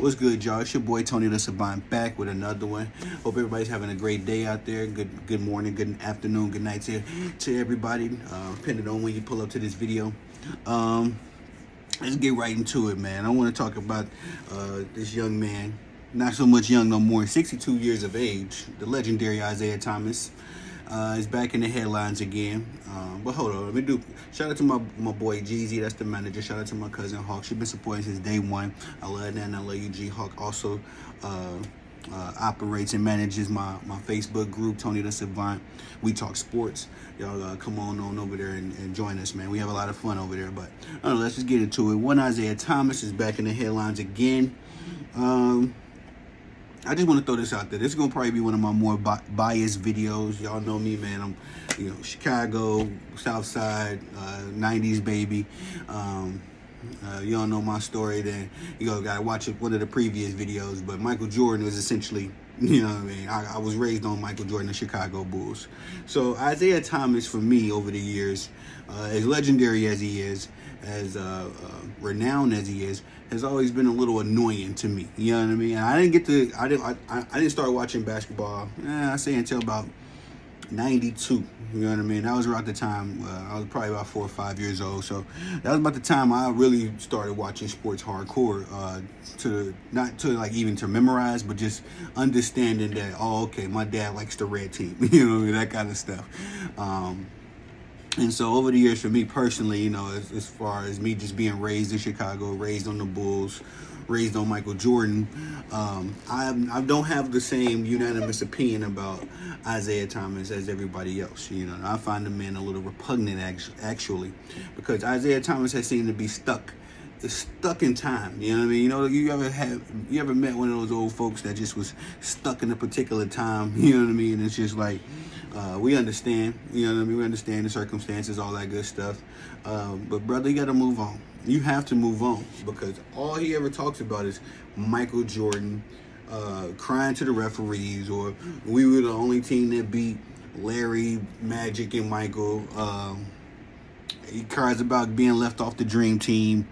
What's good, y'all? It's your boy Tony the Savant back with another one. Hope everybody's having a great day out there. Good morning, good afternoon, good night to everybody, depending on when you pull up to this video. Let's get right into it, man. I want to talk about this young man. Not so much young no more. 62 years of age. The legendary Isaiah Thomas is back in the headlines again. But hold on, let me do. Shout out to my boy Jeezy, that's the manager. Shout out to my cousin Hawk. She's been supporting since day one. I love that, and I love you, G. Hawk also operates and manages my Facebook group, Tony the Savant. We talk sports. Y'all come on over there and join us, man. We have a lot of fun over there. But I don't know, let's just get into it. One Isaiah Thomas is back in the headlines again. I just want to throw this out there. This is going to probably be one of my more biased videos. Y'all know me, man. I'm, Chicago, South Side, 90s baby. You don't know my story, then got to watch one of the previous videos. But Michael Jordan was essentially, you know what I mean? I was raised on Michael Jordan, the Chicago Bulls. So Isaiah Thomas, for me, over the years, as legendary as he is, as renowned as he is, has always been a little annoying to me. You know what I mean? And I didn't start watching basketball, I say until about 92. You know what I mean? That was around the time I was probably about 4 or 5 years old. So that was about the time I really started watching sports hardcore, not to memorize, but just understanding that, oh, okay, my dad likes the red team, that kind of stuff. And so over the years, for me personally, as far as me just being raised in Chicago, raised on the Bulls, raised on Michael Jordan, I don't have the same unanimous opinion about Isaiah Thomas as everybody else. I find the man a little repugnant, actually, because Isaiah Thomas has seemed to be stuck in time. You know what I mean? You ever met one of those old folks that just was stuck in a particular time? You know what I mean? It's just like, we understand, we understand the circumstances, all that good stuff. But brother, you got to move on. You have to move on, because all he ever talks about is Michael Jordan, crying to the referees, or we were the only team that beat Larry, Magic, and Michael. He cries about being left off the dream team.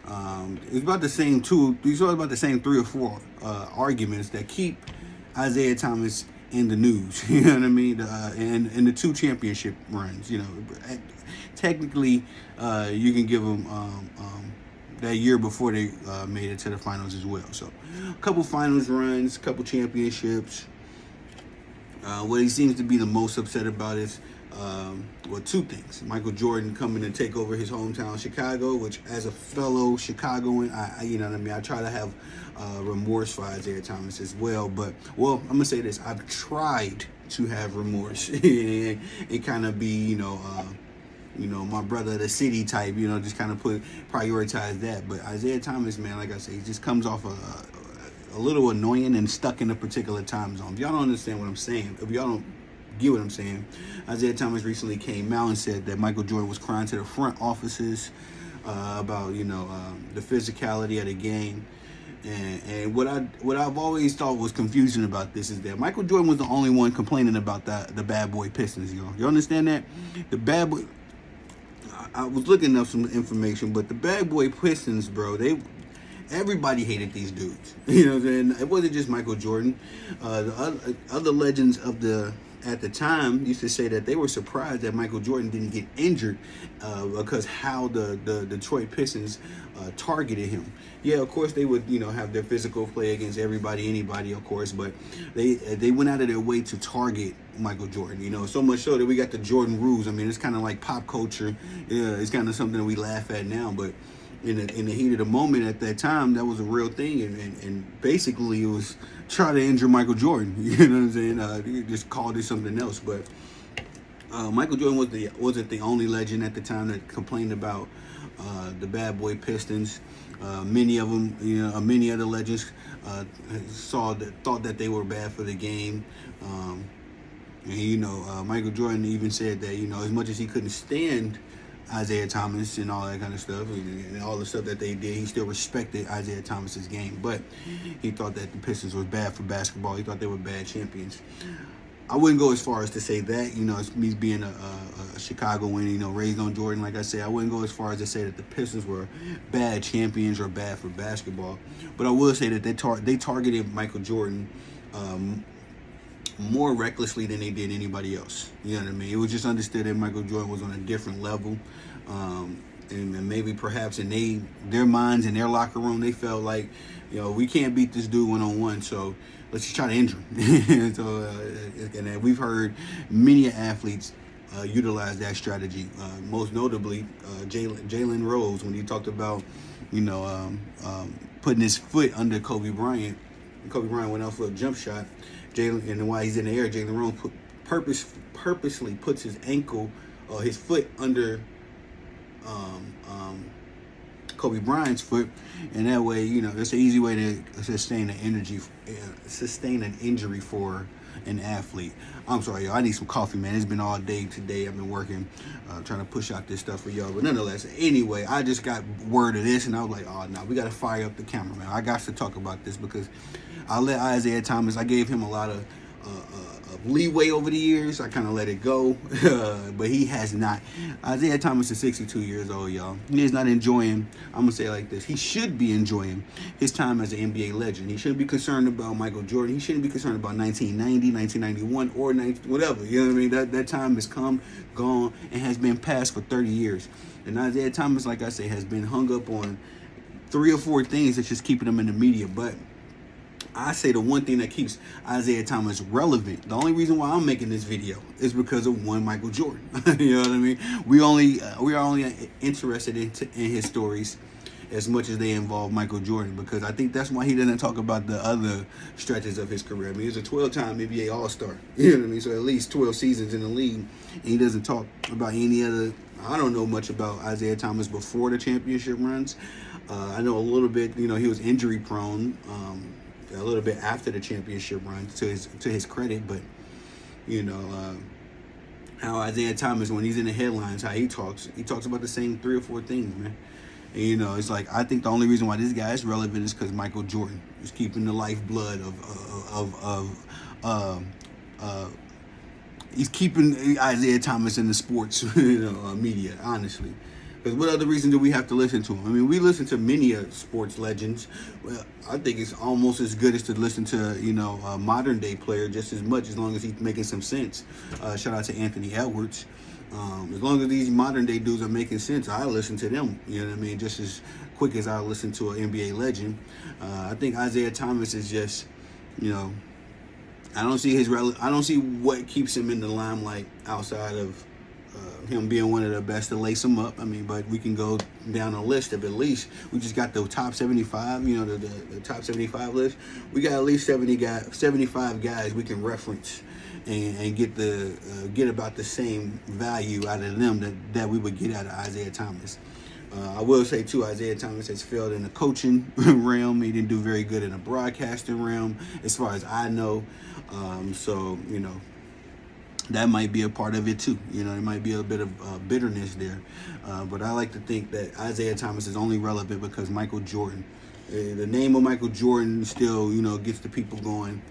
It's about the same these are about the same 3 or 4 arguments that keep Isaiah Thomas in the news. You know what I mean? And the 2 championship runs. Technically, you can give them that year before they made it to the finals as well. So, a couple finals runs, a couple championships. What he seems to be the most upset about is, 2 things. Michael Jordan coming to take over his hometown, Chicago, which, as a fellow Chicagoan, I try to have remorse for Isaiah Thomas as well. But, I'm going to say this. I've tried to have remorse and kind of be, my brother of the city type, just kind of prioritize that. But Isaiah Thomas, man, like I say, he just comes off a little annoying and stuck in a particular time zone. If y'all don't understand what I'm saying, if y'all don't get what I'm saying, Isaiah Thomas recently came out and said that Michael Jordan was crying to the front offices about, the physicality of the game. And what I've always thought was confusing about this is that Michael Jordan was the only one complaining about the bad boy Pistons. You understand that? The bad boy. I was looking up some information, but the bad boy Pistons, bro, everybody hated these dudes. You know what I'm saying? It wasn't just Michael Jordan. The other legends at the time used to say that they were surprised that Michael Jordan didn't get injured because how the Detroit Pistons targeted him. Yeah, of course they would, have their physical play against anybody, of course, but they went out of their way to target Michael Jordan, so much so that we got the Jordan rules. I mean, it's kind of like pop culture. Yeah, it's kind of something that we laugh at now, but in the heat of the moment at that time, that was a real thing, and basically it was try to injure Michael Jordan. You know what I'm saying? You just called it something else, but Michael Jordan wasn't the only legend at the time that complained about the bad boy Pistons. Many of them, many other legends thought that they were bad for the game. Michael Jordan even said that, as much as he couldn't stand Isaiah Thomas and all that kind of stuff, and all the stuff that they did, he still respected Isaiah Thomas's game. But he thought that the Pistons was bad for basketball. He thought they were bad champions. I wouldn't go as far as to say that, it's me being a Chicagoan, raised on Jordan. Like I said, I wouldn't go as far as to say that the Pistons were bad champions or bad for basketball. But I will say that they targeted Michael Jordan more recklessly than they did anybody else. You know what I mean? It was just understood that Michael Jordan was on a different level. And maybe perhaps in their minds, in their locker room, they felt like, we can't beat this dude one-on-one, so let's just try to injure him. And we've heard many athletes utilize that strategy. Most notably, Jalen Rose, when he talked about, putting his foot under Kobe Bryant. Kobe Bryant went out for a jump shot. And while he's in the air, Jalen Rose purposely puts his foot under Kobe Bryant's foot, and that way, it's an easy way to sustain an injury for an athlete. I'm sorry, y'all. I need some coffee, man. It's been all day today. I've been working, trying to push out this stuff for y'all. But nonetheless, anyway, I just got word of this, and I was like, oh, no, we got to fire up the camera, man. I got to talk about this because I let Isaiah Thomas, I gave him a lot of leeway over the years. I kind of let it go, but he has not. Isaiah Thomas is 62 years old, y'all. He is not enjoying, I'm going to say it like this, he should be enjoying his time as an NBA legend. He shouldn't be concerned about Michael Jordan. He shouldn't be concerned about 1990, 1991, or whatever. You know what I mean? That time has come, gone, and has been passed for 30 years. And Isaiah Thomas, like I say, has been hung up on 3 or 4 things that's just keeping him in the media. But I say the one thing that keeps Isaiah Thomas relevant, the only reason why I'm making this video is because of one Michael Jordan. You know what I mean? We are only interested in his stories as much as they involve Michael Jordan, because I think that's why he doesn't talk about the other stretches of his career. I mean, he's a 12-time NBA All-Star. You know what I mean? So at least 12 seasons in the league, and he doesn't talk about any other. I don't know much about Isaiah Thomas before the championship runs. I know a little bit. He was injury prone. A little bit after the championship run, to his credit, but how Isaiah Thomas, when he's in the headlines, how he talks about the same 3 or 4 things, man. And, it's like, I think the only reason why this guy is relevant is because Michael Jordan is keeping the lifeblood he's keeping Isaiah Thomas in the sports media, honestly. Because what other reason do we have to listen to him? I mean, we listen to many sports legends. Well, I think it's almost as good as to listen to, a modern day player just as much, as long as he's making some sense. Shout out to Anthony Edwards. As long as these modern day dudes are making sense, I listen to them. You know what I mean? Just as quick as I listen to an NBA legend. I think Isaiah Thomas is just, I don't see what keeps him in the limelight outside of him being one of the best to lace him up. I mean, but we can go down a list of at least, we just got the top 75, the top 75 list. We got at least 75 guys we can reference and get about the same value out of them that we would get out of Isaiah Thomas. I will say, too, Isaiah Thomas has failed in the coaching realm. He didn't do very good in the broadcasting realm, as far as I know. That might be a part of it too. There might be a bit of bitterness there. But I like to think that Isaiah Thomas is only relevant because Michael Jordan. The name of Michael Jordan still, gets the people going.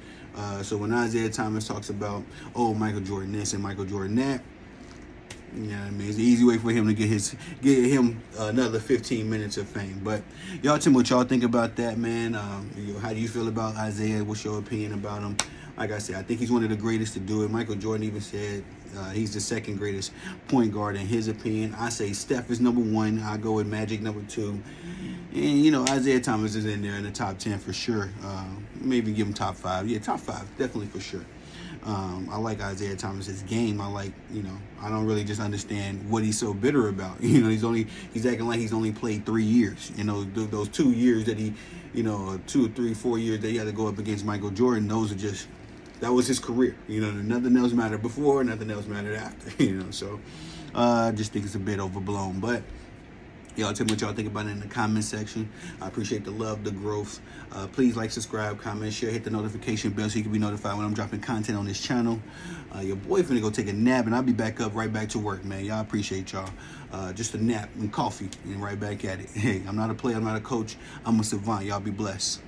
So when Isaiah Thomas talks about, Michael Jordan this and Michael Jordan that, I mean, it's an easy way for him to get him another 15 minutes of fame. But y'all tell me what y'all think about that, man. How do you feel about Isaiah? What's your opinion about him? Like I said, I think he's one of the greatest to do it. Michael Jordan even said he's the second greatest point guard in his opinion. I say Steph is number 1. I go with Magic number 2. And, Isaiah Thomas is in there in the top 10 for sure. Maybe give him top 5. Yeah, top 5, definitely for sure. I like Isaiah Thomas's game. I don't really just understand what he's so bitter about. He's acting like he's only played 3 years. Those 2 years that he, 2, 3, 4 years that he had to go up against Michael Jordan, that was his career. Nothing else mattered before, nothing else mattered after. So I just think it's a bit overblown. But y'all tell me what y'all think about it in the comment section. I appreciate the love, the growth. Please like, subscribe, comment, share, hit the notification bell so you can be notified when I'm dropping content on this channel. Your boy finna go take a nap, and I'll be right back to work, man. Y'all appreciate y'all. Just a nap and coffee and right back at it. Hey, I'm not a player, I'm not a coach. I'm a savant. Y'all be blessed.